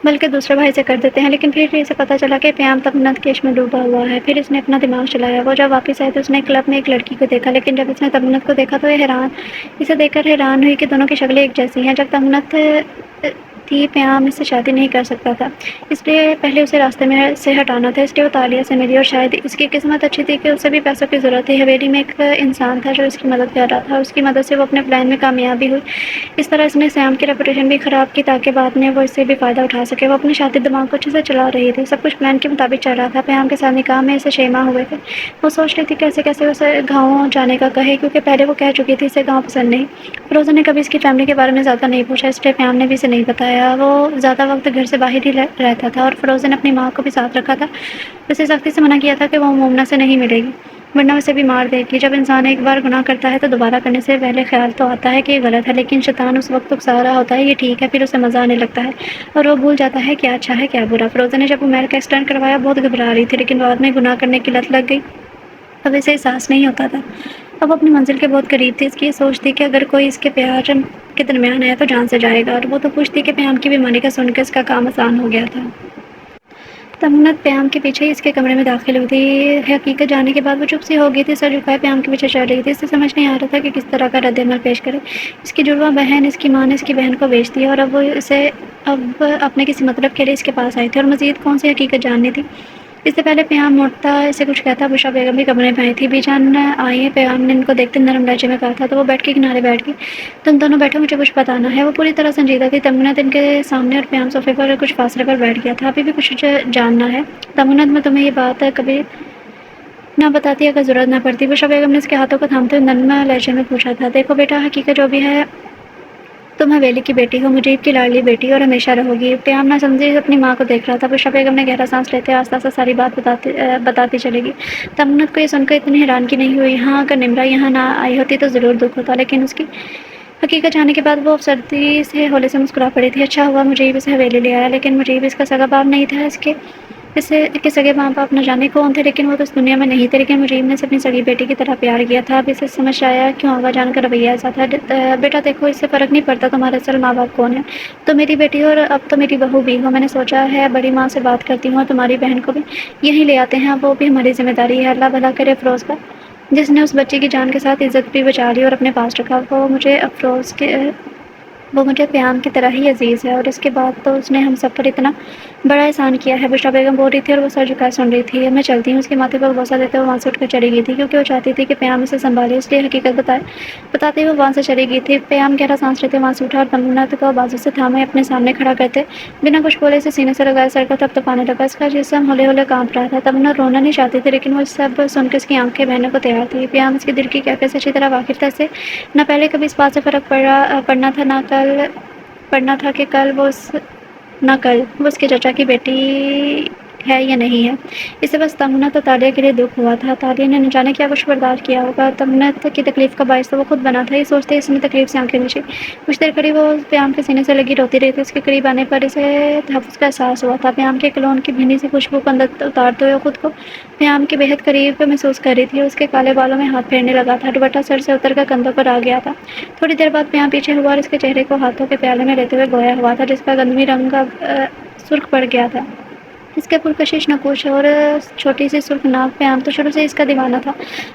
بلکہ دوسرے بھائی سے کر دیتے ہیں۔ لیکن پھر اسے پتہ چلا کہ پیام تمنت کے عشق میں ڈوبا ہوا ہے۔ پھر اس نے اپنا دماغ چلایا۔ وہ جب واپس آئے تو اس نے کلب میں ایک لڑکی کو دیکھا، لیکن جب اس نے تمنت کو دیکھا تو اسے دیکھ کر حیران ہوئی کہ دونوں کی شکلیں ایک جیسی ہیں۔ جب تمنت تھی پیام اس سے شادی نہیں کر سکتا تھا، اس لیے پہلے اسے راستے میں سے ہٹانا تھا، اس لیے وہ تالیہ سے ملی اور شاید اس کی قسمت اچھی تھی کہ اسے بھی پیسوں کی ضرورت تھی۔ حویلی میں ایک انسان تھا جو اس کی مدد کر رہا تھا اور اس کی مدد سے وہ اپنے پلان میں کامیاب بھی ہوئی۔ اس طرح اس نے سیام کی ریپوٹیشن بھی خراب کی تاکہ بعد میں وہ اس سے بھی فائدہ اٹھا سکے۔ وہ اپنی شادی دماغ کو اچھے سے چلا رہی تھی، سب کچھ پلان کے مطابق چل رہا تھا۔ پیام کے ساتھ نکاح میں اسے 6 ماہ ہوئے تھے۔ وہ سوچ رہی تھی کیسے کیسے اسے گاؤں جانے کا کہے، کیونکہ پہلے وہ کہہ چکی تھی اسے گاؤں پسند نہیں۔ فروزہ نے کبھی اس کی فیملی کے بارے میں زیادہ نہیں پوچھا، اس لیے پیام نے بھی اسے نہیں بتایا۔ وہ زیادہ وقت گھر سے باہر ہی رہتا تھا اور فروزہ نے اپنی ماں کو بھی ساتھ رکھا تھا، اسے سختی سے منع کیا تھا کہ وہ مومنہ سے نہیں ملے گی ورنہ اسے بھی مار دے گی۔ جب انسان ایک بار گناہ کرتا ہے تو دوبارہ کرنے سے پہلے خیال تو آتا ہے کہ یہ غلط ہے، لیکن شیطان اس وقت اکسا رہا ہوتا ہے یہ ٹھیک ہے، پھر اسے مزہ آنے لگتا ہے اور وہ بھول جاتا ہے کیا اچھا ہے کیا برا۔ فروزہ نے جب عمیر کا ایکسیڈنٹ کروایا بہت گھبرا رہی تھی، لیکن بعد میں گناہ کرنے کی لت لگ گئی، اب اسے احساس نہیں ہوتا تھا۔ اب وہ اپنی منزل کے بہت قریب تھی، اس کی یہ سوچ تھی کہ اگر کوئی اس کے پیار کے درمیان ہے تو جان سے جائے گا، اور وہ تو خوش تھی کہ پیام کی بیماری کا سن کر اس کا کام آسان ہو گیا تھا۔ تمنت پیام کے پیچھے ہی اس کے کمرے میں داخل ہوئی تھی۔ حقیقت جاننے کے بعد وہ چپ سی ہو گئی تھی، سر جھکائے پیام کے پیچھے چل رہی تھی۔ اسے سمجھ نہیں آ رہا تھا کہ کس طرح کا رد عمل پیش کرے۔ اس کی جڑواں بہن، اس کی ماں نے اس کی بہن کو بیچ دیا اور اب وہ اسے اپنے کسی مطلب کے لیے اس کے پاس آئی تھی، اور مزید کون سی حقیقت جاننی تھی۔ اس سے پہلے پیام موڑتا اسے کچھ کہتا بشرا بیگم بھی کمرے میں آئی تھی۔ بی جان آئی ہیں، پیام نے ان کو دیکھتے نرم لہجے میں کہا تھا تو وہ بیڈ کے کنارے بیٹھ گئی۔ تم دونوں بیٹھو، مجھے کچھ بتانا ہے۔ وہ پوری طرح سنجیدہ تھی۔ تمنت ان کے سامنے اور پیام صوفے پر کچھ فاصلے پر بیٹھ گیا تھا۔ ابھی بھی کچھ جاننا ہے تمنت؟ میں تمہیں یہ بات کبھی نہ بتاتی اگر ضرورت نہ پڑتی، بشرا بیگم نے اس کے ہاتھوں کو تھامتے ہوئے نرم لہجے میں پوچھا تھا۔ دیکھو بیٹا، حقیقت جو بھی ہے، تم حویلی کی بیٹی ہو، مجیب کی لاڈلی بیٹی اور ہمیشہ رہو گی۔ پیام نہ سمجھی اپنی ماں کو دیکھ رہا تھا۔ بشرا بیگم نے گہرا سانس لیتے آہستہ آہستہ ساری بات بتاتی چلے گی۔ تمنت کو یہ سن کر اتنی حیرانگی نہیں ہوئی۔ ہاں، اگر نمرا یہاں نہ آئی ہوتی تو ضرور دکھ ہوتا، لیکن اس کی حقیقت جاننے کے بعد وہ افسردگی سے ہولے سے مسکرا پڑی تھی۔ اچھا ہوا مجیب اسے حویلی لے آیا، لیکن مجیب اس کا سگا باپ نہیں تھا۔ اس کے سگے ماں باپ نہ جانے کون تھے، لیکن وہ تو اس دنیا میں نہیں تھے، لیکن مجیب نے اسے اپنی سگی بیٹی کی طرح پیار کیا تھا۔ اب اسے سمجھ آیا کیوں آغا جان کا رویہ ایسا تھا۔ بیٹا دیکھو، اس سے فرق نہیں پڑتا تمہارے اصل ماں باپ کون ہیں، تو میری بیٹی ہو اور اب تو میری بہو بھی ہو۔ میں نے سوچا ہے بڑی ماں سے بات کرتی ہوں اور تمہاری بہن کو بھی یہیں لے آتے ہیں، وہ بھی ہماری ذمہ داری ہے۔ اللہ بھلا کرے افروز کا، جس نے اس بچی کی جان کے ساتھ عزت بھی بچا لی اور اپنے پاس رکھا۔ وہ مجھے پیام کی طرح ہی عزیز ہے، اور اس کے بعد تو اس نے ہم سب پر اتنا بڑا احسان کیا ہے۔ بشرا بیگم بول رہی تھی اور وہ سر جھکائے سن رہی تھی۔ میں چلتی ہوں، اس کے ماتھے پر بوسہ دیتے ہوئے وہاں سے اٹھ کر چلی گئی تھی، کیونکہ وہ چاہتی تھی کہ پیام اسے سنبھالے، اس لیے حقیقت بتاتے ہوئے وہاں سے چلی گئی تھی۔ پیام گہرا سانس لیتے وہاں سے اٹھا اور تمنت کو بازو سے تھامے اپنے سامنے کھڑا کرتے بنا کچھ بولے اسے سینے سے لگائے سر کو تھپتھپانے لگا۔ اس کا جسم ہولے ہولے کانپ رہا تھا۔ تمنت رونا نہیں چاہتی تھی، لیکن وہ سب سن کے اس کی آنکھیں بہنے کو تیار تھی۔ پیام اس کے دل کی کیفیت سے اچھی طرح واقف تھا۔ اسے نہ پہلے کبھی اس بات سے فرق پڑنا تھا کہ کل وہ اس کے چچا کی بیٹی ہے یا نہیں ہے۔ اسے بس تمنت اور تالیہ کے لیے دکھ ہوا تھا۔ تالیہ نے نہ جانے کیا کچھ برداشت کیا ہوگا۔ تمنت کی تکلیف کا باعث تو وہ خود بنا تھا۔ یہ سوچتے اس نے تکلیف سے آنکھیں مچھی۔ کچھ دیر قریب وہ پیام کے سینے سے لگی روتی رہی تھی۔ اس کے قریب آنے پر اسے تحفظ کا احساس ہوا تھا۔ پیام کے کلون کی بھینی سی خوشبو کو اندر اتارتے ہوئے خود کو پیام کے بےحد قریب محسوس کر رہی تھی۔ اس کے کالے بالوں میں ہاتھ پھیرنے لگا تھا۔ دوپٹہ سر سے اتر کر کندھوں پر آ گیا تھا۔ تھوڑی دیر بعد پیام پیچھے ہوا اور اس کے چہرے کو ہاتھوں کے پیالے میں لیتے ہوئے گویا ہوا تھا جس کا گندمی رنگ سرخ پڑ گیا تھا۔ اس کے پرکشش نقوش اور چھوٹی سی سرخ ناک پیام تو شروع سے اس کا دیوانہ تھا۔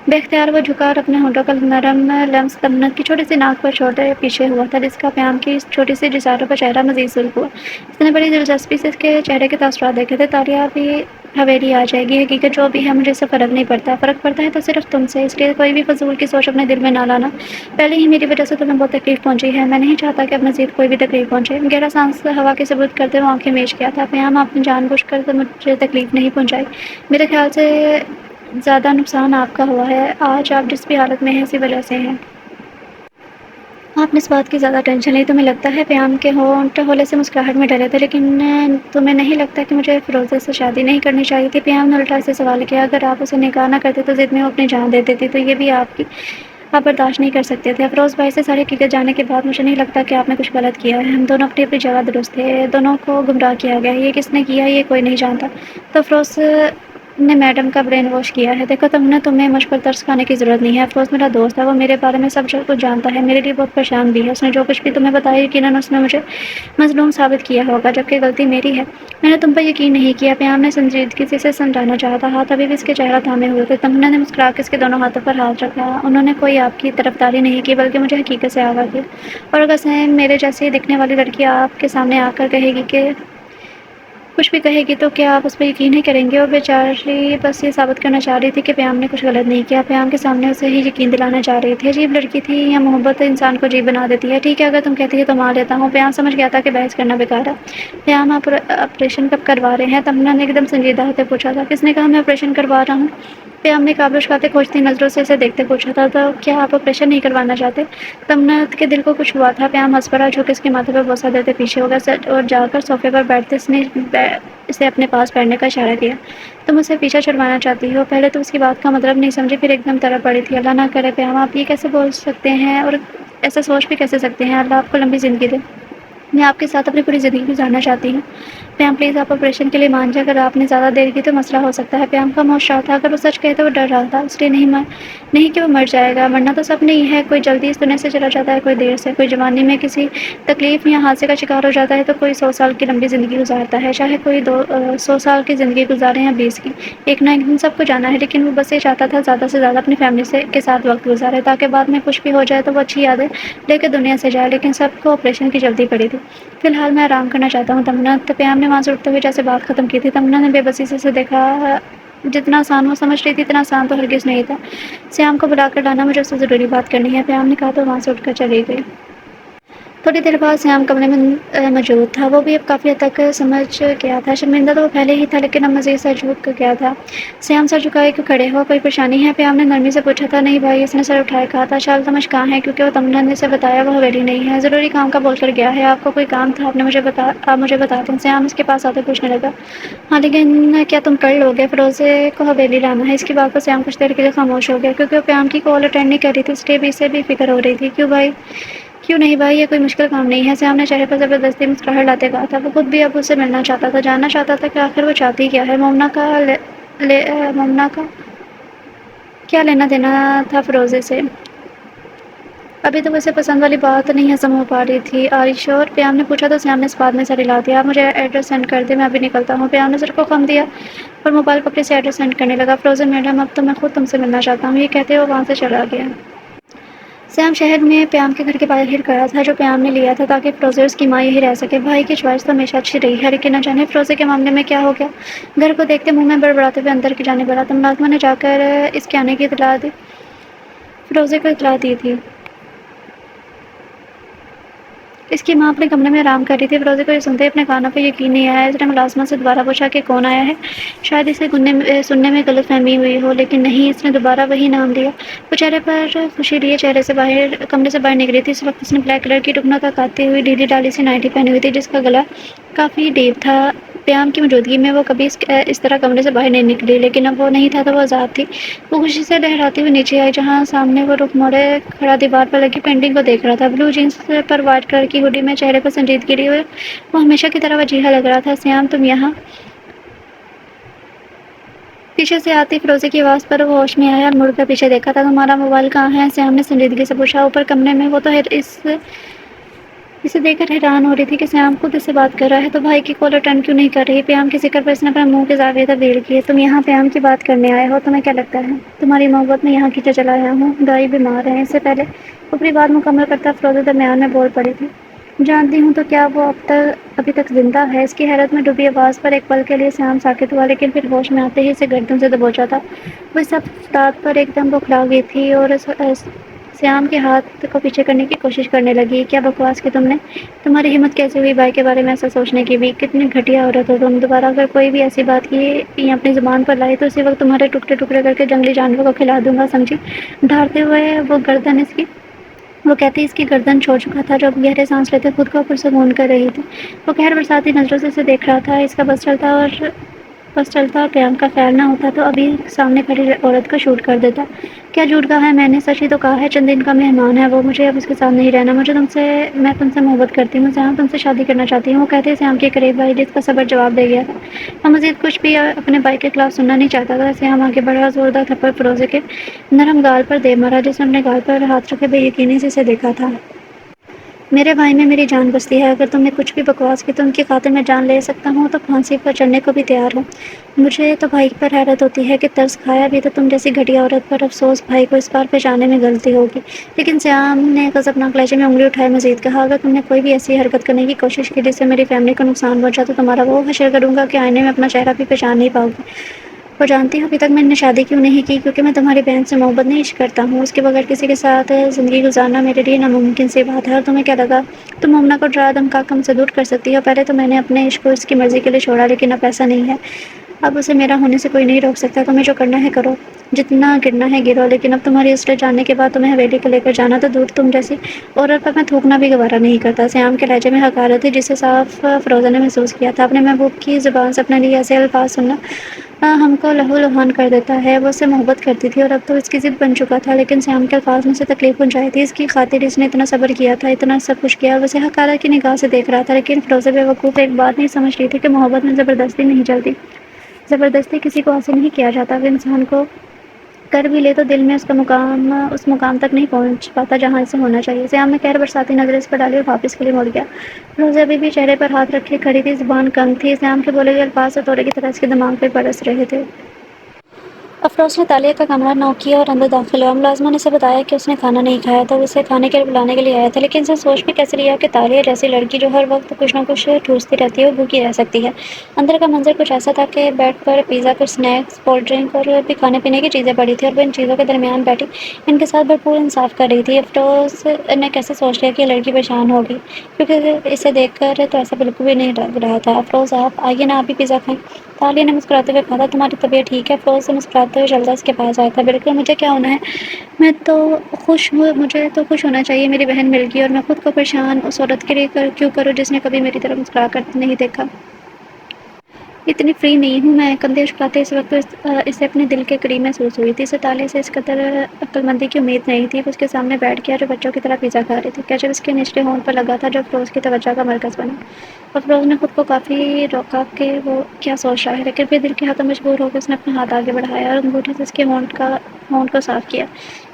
بے اختیار وہ جھکا اور اپنے ہونٹوں کا نرم لمس تمنت کی چھوٹی سی ناک پر چھوڑے پیچھے ہوا تھا جس کا پیام کی چھوٹی سی جساروں پر چہرہ مزید سرخ ہوا۔ اس نے بڑی دلچسپی سے اس کے چہرے کے تاثرات دیکھے تھے۔ تالیہ بھی حویلی آ جائے گی، حقیقت جو بھی ہے مجھے اس سے فرق نہیں پڑتا۔ فرق پڑتا ہے تو صرف تم سے، اس لیے کوئی بھی فضول کی سوچ اپنے دل میں نہ لانا۔ پہلے ہی میری وجہ سے تمہیں بہت تکلیف پہنچی ہے، میں نہیں چاہتا کہ اب مزید کوئی بھی تکلیف پہنچے۔ گہرا سانس ہوا کے ثبوت کرتے ہوئے آنکھیں میچ کیا تھا۔ پیام آپ نے جان بوجھ کر مجھے تکلیف نہیں پہنچائی، میرے خیال سے زیادہ نقصان آپ کا ہوا ہے۔ آج آپ جس بھی حالت میں ہیں اسی وجہ سے ہیں۔ آپ نے اس بات کی زیادہ ٹینشن لی، تمہیں لگتا ہے؟ پیام کے ہونٹ ہولے سے مسکراہٹ میں ڈلے تھے۔ لیکن تمہیں نہیں لگتا کہ مجھے فیروزے سے شادی نہیں کرنی چاہیے تھی؟ پیام نے الٹا اسے سوال کیا۔ اگر آپ اسے نکاح نہ کرتے تو ضد میں وہ اپنی جان دے دیتی، تو یہ بھی آپ برداشت نہیں کر سکتے تھے۔ افروز بھائی سے ساری حقیقت جاننے کے بعد مجھے نہیں لگتا کہ آپ نے کچھ غلط کیا ہے۔ ہم دونوں اپنی اپنی جگہ درست تھے، دونوں کو گمراہ کیا گیا۔ یہ کس نے کیا یہ کوئی نہیں جانتا۔ تو افروز نے میڈم کا برین واش کیا ہے۔ دیکھو تمہیں مجھ پر ترس کھانے کی ضرورت نہیں ہے۔ افروز میرا دوست ہے، وہ میرے بارے میں سب کچھ جانتا ہے، میرے لیے بہت پریشان بھی ہے۔ اس نے جو کچھ بھی تمہیں بتایا یقیناً اس نے مجھے مظلوم ثابت کیا ہوگا، جبکہ غلطی میری ہے۔ میں نے تم پر یقین نہیں کیا۔ پیام نے سنجیدگی سے اسے سمجھانا چاہا تھا، ہاتھ ابھی بھی اس کے چہرہ تھامے ہوئے تھے۔ تمنا نے مسکرا کے اس کے دونوں ہاتھوں پر ہاتھ رکھا۔ انہوں نے کوئی آپ کی طرفداری نہیں کی بلکہ مجھے حقیقت سے آگاہ کیا۔ اور اگر میرے جیسی دکھنے والی لڑکی آپ کے سامنے آ کر کہے گی کہ کچھ بھی کہے گی تو کیا آپ اس پر یقین نہیں کریں گے؟ اور بیچاری بس یہ ثابت کرنا چاہ رہی تھی کہ پیام نے کچھ غلط نہیں کیا، پیام کے سامنے اسے ہی یقین دلانا چاہ رہی تھی۔ عجیب لڑکی تھی، یا محبت انسان کو عجیب بنا دیتی ہے۔ ٹھیک ہے اگر تم کہتی ہو تو مان لیتا ہوں۔ پیام سمجھ گیا تھا کہ بحث کرنا بیکار ہے۔ پیام آپ آپریشن کب کروا رہے ہیں؟ تمنا نے ایک دم سنجیدہ ہوتے پوچھا تھا۔ کس نے کہا میں آپریشن کروا رہا ہوں؟ پیام نے قابل اٹھاتے کھوجتی نظروں سے اسے دیکھتے پوچھا تھا۔ تو کیا آپ آپریشن نہیں کروانا چاہتے؟ تمنت کے دل کو کچھ ہوا تھا۔ پیام ہنس پڑا، جھک اس کے ماتھے پر بوسہ دیتے پیچھے ہو گیا اور جا کر صوفے پر بیٹھتے اس نے اسے اپنے پاس بیٹھنے کا اشارہ کیا۔ تم اسے پیچھا چھڑوانا چاہتی ہو؟ پہلے تو اس کی بات کا مطلب نہیں سمجھی، پھر ایک دم تڑپ پڑی تھی۔ اللہ نہ کرے پیام، آپ یہ کیسے بول سکتے ہیں اور ایسا سوچ بھی کیسے سکتے ہیں؟ اللہ آپ کو لمبی زندگی دے، میں آپ کے ساتھ اپنی پوری زندگی گزارنا چاہتی ہوں۔ پیام پلیز آپ آپریشن کے لیے مان جائیں، اگر آپ نے زیادہ دیر کی تو مسئلہ ہو سکتا ہے۔ پیام کا خاموش رہا تھا، اگر وہ سچ کہے تو وہ ڈر رہا تھا، اس لیے نہیں کہ وہ مر جائے گا، مرنا تو سب نہیں ہے، کوئی جلدی اس دنیا سے چلا جاتا ہے، کوئی دیر سے، کوئی جوانی میں کسی تکلیف یا حادثے کا شکار ہو جاتا ہے تو کوئی 100 سال کی لمبی زندگی گزارتا ہے، چاہے کوئی 100 سال کی زندگی گزارے یا 20 کی، ایک نہ ایک دن سب کو جانا ہے۔ لیکن وہ بس یہ چاہتا تھا زیادہ سے زیادہ اپنی فیملی کے ساتھ وقت گزارے تاکہ بعد میں کچھ بھی ہو جائے تو وہ اچھی یادیں لے کے دنیا سے جائے، لیکن سب کو آپریشن کی جلدی پڑی تھی۔ فی الحال میں آرام کرنا چاہتا ہوں تمنا۔ پیام نے وہاں سے اٹھتے ہوئے جیسے بات ختم کی تھی۔ تمنا نے بے بسی سے اسے دیکھا، جتنا آسان وہ سمجھ رہی تھی اتنا آسان تو ہرگز نہیں تھا۔ سیام کو بلا کر لانا، مجھے اس سے ضروری بات کرنی ہے، پیام نے کہا تو وہاں سے اٹھ کر چلی گئی۔ تھوڑی دیر بعد سیام کمرے میں موجود تھا، وہ بھی اب کافی حد تک سمجھ گیا تھا۔ شرمندہ تو وہ پہلے ہی تھا لیکن اب مزید سر جھک گیا تھا۔ سیام سر جھکائے کیوں کھڑے ہو، کوئی پریشانی ہے؟ پیام نے نرمی سے پوچھا تھا۔ نہیں بھائی، اس نے سر اٹھائے کہا تھا۔ شال تمش کہاں ہے؟ کیونکہ وہ تمنا نے اسے بتایا وہ حویلی نہیں ہے، ضروری کام کا بول کر گیا ہے۔ آپ کو کوئی کام تھا؟ آپ مجھے بتا دیں۔ سیام اس کے پاس آتے پوچھنے لگا۔ ہاں لیکن کیا تم کر لو گے؟ فیروزے کو حویلی لانا ہے۔ اس کی بات پر سیام کچھ دیر کے لیے خاموش ہو گیا، کیونکہ وہ پیام کی کال اٹینڈ نہیں کر رہی تھی، اس لیے بھی اسے بھی فکر ہو رہی تھی۔ کیوں نہیں بھائی، یہ کوئی مشکل کام نہیں ہے، سیام نے چہرے پر زبردستی مسکراہٹ لاتے کہا تھا۔ وہ خود بھی اب اسے ملنا چاہتا تھا، جاننا چاہتا تھا کہ آخر وہ چاہتی کیا ہے۔ مومنا کا کیا لینا دینا تھا فیروزے سے؟ ابھی تو اسے پسند والی بات نہیں ہضم ہو پا رہی تھی۔ Are you sure? پیام نے پوچھا تو سیام نے اس بات میں سر ہلا دیا۔ آپ مجھے ایڈریس سینڈ کر دیں، میں ابھی نکلتا ہوں۔ پیام نے سر کو خم دیا اور موبائل پکڑے سے ایڈریس سینڈ کرنے لگا۔ فیروزے میڈم، اب تو میں خود تم سے ملنا چاہتا ہوں، یہ کہتے ہوئے وہاں سے چلا گیا۔ سیام شہر میں پیام کے گھر کے باہر کھڑا تھا جو پیام نے لیا تھا تاکہ فیروزے اور اس کی ماں یہی رہ سکے۔ بھائی کی چوائس تو ہمیشہ اچھی رہی ہے، لیکن نہ جانے فیروزے کے معاملے میں کیا ہو گیا۔ گھر کو دیکھتے منہ میں بڑبڑاتے ہوئے اندر کی جانب بڑھا۔ ملازمہ نے جا کر اس کے آنے کی فیروزے کو اطلاع دی تھی۔ اس کی ماں اپنے کمرے میں آرام کر رہی تھی۔ فیروزے کو یہ سنتے ہی اپنے کانوں پر یقین نہیں آیا۔ اس نے ملازمہ سے دوبارہ پوچھا کہ کون آیا ہے؟ شاید اسے سننے میں غلط فہمی ہوئی ہو، لیکن نہیں، اس نے دوبارہ وہی نام لیا۔ وہ چہرے پر خوشی لیے کمرے سے باہر نکلی تھی۔ اس وقت اس نے بلیک کلر کی ٹکنوں تک آتی ہوئی ڈھیلی ڈالی سی نائٹی پہنی ہوئی تھی جس کا گلا کافی ڈیپ تھا۔ پیام کی موجودگی میں وہ کبھی اس طرح کمرے سے باہر نہیں نکلی، لیکن اب وہ نہیں تھا تو وہ آزاد تھی۔ وہ خوشی سے لہراتی ہوئی نیچے آئی، جہاں سامنے وہ رخ موڑے کھڑا دیوار پر لگی پینٹنگ کو دیکھ رہا تھا۔ بلو جینس پر وائٹ کلر کی ہوڈی میں چہرے پر سنجیدگی لیے ہوئے وہ ہمیشہ کی طرح وجیحا لگ رہا تھا۔ سیام، تم یہاں؟ پیچھے سے آتی فیروزے کی آواز پر وہ ہوش میں آیا اور مڑ کر پیچھے دیکھا تھا۔ تمہارا موبائل کہاں ہے؟ سیام نے سنجیدگی سے پوچھا۔ اوپر کمرے میں۔ وہ تو اسے دیکھ کر حیران ہو رہی تھی کہ سیام خود اس سے بات کر رہا ہے تو بھائی کی کال اٹینڈ کیوں نہیں کر رہی؟ پیام کے ذکر پر اس نے اپنے منہ کے زاویے تبدیل کیے۔ تم یہاں پیام کی بات کرنے آئے ہو؟ تمہیں کیا لگتا ہے تمہاری محبت میں یہاں کھینچا چلا آیا ہوں؟ دائی بیمار ہے۔ اس سے پہلے اوپری بات مکمل کرتا فیروزہ درمیان میں بول پڑی تھی۔ جانتی ہوں تو کیا وہ ابھی تک زندہ ہے؟ اس کی حیرت میں ڈوبی آواز پر ایک پل کے لیے سیام ساکت ہوا، لیکن پھر ہوش میں آتے ہی اسے گردن سے دبوچا تھا۔ وہ اس افتاد پر ایک دم بوکھلا گئی تھی اور سیام کے ہاتھ کو پیچھے کرنے کی کوشش کرنے لگی۔ کیا بکواس کی تم نے؟ تمہاری ہمت کیسے ہوئی بھائی کے بارے میں ایسا سوچنے کی بھی؟ کتنی گھٹیا عورت ہو تم! دوبارہ اگر کوئی بھی ایسی بات کی اپنی زبان پر لائی تو اسی وقت تمہارے ٹکڑے ٹکڑے کر کے جنگلی جانوروں کو کھلا دوں گا، سمجھی؟ ڈھارتے ہوئے وہ کہتی اس کی گردن چھوڑ چکا تھا جو گہرے سانس لیتے خود کو پرسکون کر رہی تھی۔ وہ قہر برساتی نظروں سے اسے دیکھ رہا تھا۔ اس کا بس چلتا اور پیام کا خیال نہ ہوتا تو ابھی سامنے کھڑی عورت کو شوٹ کر دیتا۔ کیا جھوٹ کہا ہے میں نے؟ سچ ہی تو کہا ہے۔ چند دن کا مہمان ہے وہ، مجھے اب اس کے ساتھ نہیں رہنا۔ میں تم سے محبت کرتی ہوں سیام، تم سے شادی کرنا چاہتی ہوں۔ وہ کہتے سیام کے قریب آئی، جس کا صبر جواب دے گیا تھا۔ وہ مزید کچھ بھی اپنے بھائی کے خلاف سننا نہیں چاہتا تھا۔ سیام آگے بڑھا، زوردار تھپڑ فیروزے کے نرم گال پر دے مارا، جس نے اپنے گال پر ہاتھ رکھے بے یقینی سے اسے دیکھا تھا۔ میرے بھائی میں میری جان بستی ہے، اگر تم نے کچھ بھی بکواس کی تو ان کی خاطر میں جان لے سکتا ہوں تو پھانسی پر چڑھنے کو بھی تیار ہوں۔ مجھے تو بھائی پر حیرت ہوتی ہے کہ ترس کھایا بھی تو تم جیسی گھٹیا عورت پر۔ افسوس بھائی کو اس بار پہچاننے میں غلطی ہوگی۔ لیکن سیام نے غضبناک لہجے میں انگلی اٹھائے مزید کہا، اگر تم نے کوئی بھی ایسی حرکت کرنے کی کوشش کی جس سے میری فیملی کو نقصان پہنچا تو تمہارا وہ حشر کروں گا کہ آئینے میں اپنا چہرہ بھی پہچان نہیں پاؤ گی۔ اور جانتی ہو ابھی تک میں نے شادی کیوں نہیں کی؟ کیونکہ میں تمہاری بہن سے محبت نہیں کرتا ہوں۔ اس کے بغیر کسی کے ساتھ زندگی گزارنا میرے لیے ناممکن سی بات ہے۔ اور تمہیں کیا لگا تم مومنہ کو ڈرا دھمکا کر ہم سے دور کر سکتی ہو؟ پہلے تو میں نے اپنے عشق کو اس کی مرضی کے لیے چھوڑا، لیکن اب ایسا نہیں ہے۔ اب اسے میرا ہونے سے کوئی نہیں روک سکتا۔ تمہیں جو کرنا ہے کرو، جتنا گرنا ہے گرو، لیکن اب تمہاری اصلیت جاننے کے بعد تمہیں حویلی کو لے کر جانا تو دور، تم جیسی عورت پر میں تھوکنا بھی گوارا نہیں کرتا۔ سیام کے لہجے میں حقارت تھی جسے صاف فیروزہ نے محسوس کیا تھا۔ اپنے محبوب کی زبان سے اپنے لیے ایسے الفاظ سننا ہم کو لہو لہان کر دیتا ہے۔ وہ اس سے محبت کرتی تھی اور اب تو اس کی ضد بن چکا تھا، لیکن سیام کے الفاظ میں اسے تکلیف پہنچائی تھی۔ اس کی خاطر اس نے اتنا صبر کیا تھا، اتنا سب کچھ کیا۔ وہ اسے حقارت کی نگاہ سے دیکھ رہا تھا، لیکن فیروزہ بیوقوف ایک بات نہیں سمجھ رہی تھی کہ محبت میں زبردستی نہیں چلتی۔ زبردستی کسی کو حاصل نہیں کیا جاتا۔ وہ انسان کو کر بھی لے تو دل میں اس مقام تک نہیں پہنچ پاتا جہاں اسے ہونا چاہیے۔ سیام نے قہر برساتی نظر اس پر ڈالی اور واپس کے لیے مڑ گیا۔ فیروزہ ابھی بھی چہرے پر ہاتھ رکھے کھڑی تھی، زبان کم تھی۔ سیام کے بولے ہوئے الفاظ ہتھوڑے کی طرح اس کے دماغ پہ برس رہے تھے۔ افروز نے تالیہ کا کمرہ نوک کیا اور اندر داخل ہوا۔ ملازمہ نے اسے بتایا کہ اس نے کھانا نہیں کھایا تھا۔ وہ اسے کھانے کے لیے بلانے کے لیے آیا تھا، لیکن اسے سوچ بھی کیسے لیا کہ تالیہ جیسی لڑکی جو ہر وقت کچھ نہ کچھ ٹھوستی رہتی ہے وہ بھوکی رہ سکتی ہے۔ اندر کا منظر کچھ ایسا تھا کہ بیڈ پر پیزا، کچھ سنیکس، کولڈ ڈرنک اور بھی کھانے پینے کی چیزیں پڑی تھیں اور وہ ان چیزوں کے درمیان بیٹھی ان کے ساتھ بھرپور انصاف کر رہی تھی۔ افروز نے کیسے سوچ لیا کہ یہ لڑکی پریشان ہوگی، کیونکہ اسے دیکھ کر تو ایسا بالکل بھی نہیں لگ رہا تھا۔ افروز آپ آئیے نا، آپ بھی پیزا کھائیں۔ تالیہ نے مسکراتے ہوئے کہا، تمہاری طبیعت ٹھیک ہے؟ افروز سے مسکراتے ہوئے چلتا اس کے پاس آیا تھا۔ بالکل، مجھے کیا ہونا ہے؟ میں تو خوش ہوں، مجھے تو خوش ہونا چاہیے، میری بہن مل گئی۔ اور میں خود کو پریشان اس عورت کے لیے کیوں کروں جس نے کبھی میری طرف مسکرا کر نہیں دیکھا۔ اتنی فری نہیں ہوں میں۔ کندھے اچکاتے اس وقت اسے اپنے دل کے قریب محسوس ہوئی تھی۔ اسے تالیہ سے اس قدر عقل مندی کی امید نہیں تھی۔ وہ اس کے سامنے بیٹھ گیا جو بچوں کی طرح پیزا کھا رہی تھی۔ کیچپ اس کے نچلے ہونٹ پر لگا تھا جو افروز کی توجہ کا مرکز بنا۔ افروز نے خود کو کافی روکا کہ وہ کیا سوچ رہا ہے، لیکن پھر دل کے ہاتھوں مجبور ہو کے اس نے اپنا ہاتھ آگے بڑھایا اور انگوٹھے سے اس کے ہونٹ کو صاف کیا۔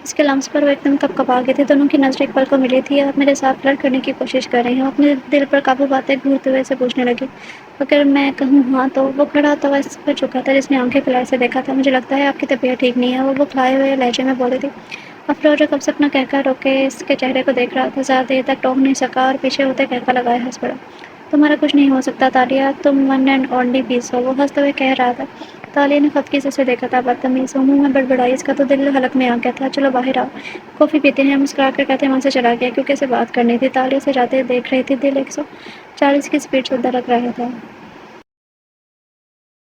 اس کے لمس پر وہ ایک دم کپکپا گئے تھے۔ دونوں کی نظریں ایک پل کو ملی تھی۔ آپ میرے ساتھ فلرٹ کرنے کی کوشش کر رہی ہوں؟ اپنے دل پر قابو پاتے گھورتے ہوئے اسے پوچھنے لگی۔ اگر میں کہوں ہاں تو؟ وہ کھڑا تو اس پر جھکا تھا جس نے آنکھیں پھیلائے اسے دیکھا تھا۔ مجھے لگتا ہے آپ کی طبیعت ٹھیک نہیں ہے، وہ بکھلائے ہوئے لہجے میں بولی تھی۔ افروز جو کب سے اپنا قہقہ روکے اس کے چہرے کو دیکھ رہا تھا، زیادہ دیر تک ٹوک نہیں سکا اور پیچھے ہوتے قہقہ لگائے ہنس پڑا۔ تمہارا کچھ نہیں ہو سکتا تالیہ، تم ون اینڈ اونلی پیس ہو، وہ ہنستے ہوئے کہہ رہا تھا۔ تالیہ نے خفگی سے اسے دیکھا تھا۔ بدتمیز، وہ منہ میں بڑبڑائی، اس کا تو دل حلق میں آ گیا تھا۔ چلو باہر آؤ، کافی پیتے ہیں، مسکرا کر کہتے وہاں سے چلا گیا کیونکہ اسے بات کرنی تھی۔ تالیہ اسے جاتے دیکھ رہی تھی، دل 140 کی سپیڈ سے دھڑک رہا تھا۔